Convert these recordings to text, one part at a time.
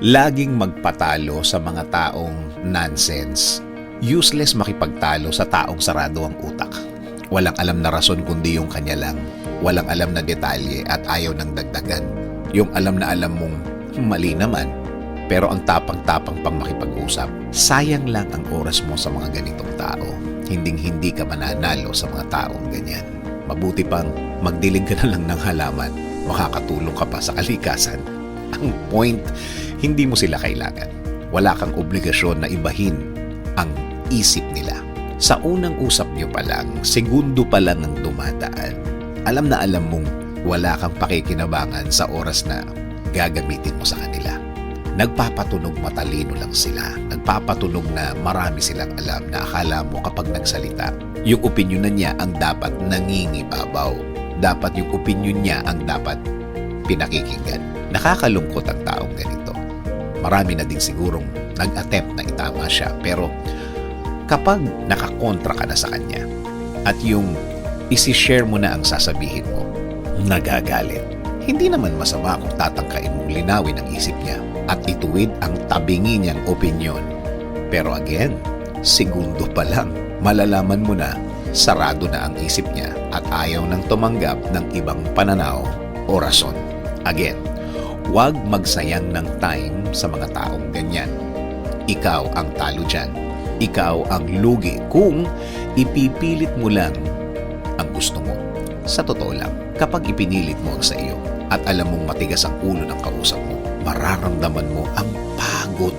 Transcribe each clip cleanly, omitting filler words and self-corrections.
Laging magpatalo sa mga taong nonsense. Useless makipagtalo sa taong sarado ang utak. Walang alam na rason kundi yung kanya lang. Walang alam na detalye at ayaw ng dagdagan. Yung alam na alam mong mali naman, pero ang tapang-tapang pang makipag-usap. Sayang lang ang oras mo sa mga ganitong tao. Hinding-hindi ka mananalo sa mga taong ganyan. Mabuti pang magdilig ka na lang ng halaman. Makakatulong ka pa sa kalikasan. Ang point, hindi mo sila kailangan. Wala kang obligasyon na ibahin ang isip nila. Sa unang usap nyo pa lang, segundo pa lang ang dumadaan, alam na alam mong wala kang pakikinabangan sa oras na gagamitin mo sa kanila. Nagpapatunog matalino lang sila. Nagpapatunog na marami silang alam na akala mo kapag nagsalita, yung opinyon na niya ang dapat nangingibabaw. Dapat yung opinyon niya ang dapat pinakikinggan. Nakakalungkot ang taong ganito. Marami na din sigurong nag-attempt na itama siya. Pero kapag nakakontra ka na sa kanya at yung isi-share mo na ang sasabihin mo, nagagalit. Hindi naman masama kung tatangkain mong linawin ang isip niya at ituwid ang tabingi niyang opinyon. Pero again, segundo pa lang, malalaman mo na sarado na ang isip niya at ayaw nang tumanggap ng ibang pananaw o rason. Again, huwag magsayang ng time sa mga taong ganyan. Ikaw ang talo dyan. Ikaw ang lugi kung ipipilit mo lang ang gusto mo. Sa totoo lang, kapag ipinilit mo ang sa iyo at alam mong matigas ang ulo ng kausap mo, mararamdaman mo ang pagod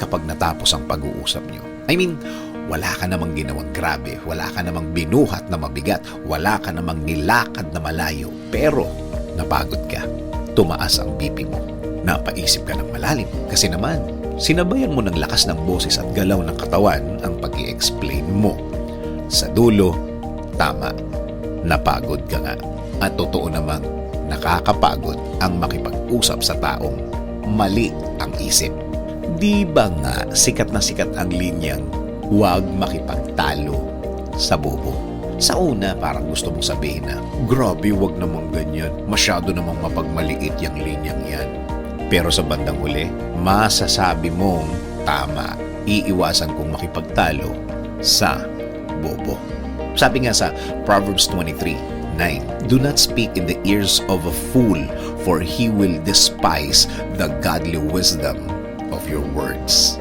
kapag natapos ang pag-uusap nyo. I mean, wala ka namang ginawang grabe, wala ka namang binuhat na mabigat, wala ka namang nilakad na malayo, pero napagod ka. Tumaas ang BP mo. Napaisip ka ng malalim kasi naman, sinabayan mo ng lakas ng boses at galaw ng katawan ang pag-i-explain mo. Sa dulo, tama, napagod ka nga. At totoo namang nakakapagod ang makipag-usap sa taong mali ang isip. Di ba nga sikat na sikat ang linyang huwag makipagtalo sa bobo? Sa una, parang gusto mong sabihin na, grabe, wag namang ganyan. Masyado namang mapagmaliit yung linyang yan. Pero sa bandang huli, masasabi mong tama. Iiwasan kong makipagtalo sa bobo. Sabi nga sa Proverbs 23:9, do not speak in the ears of a fool, for he will despise the godly wisdom of your words.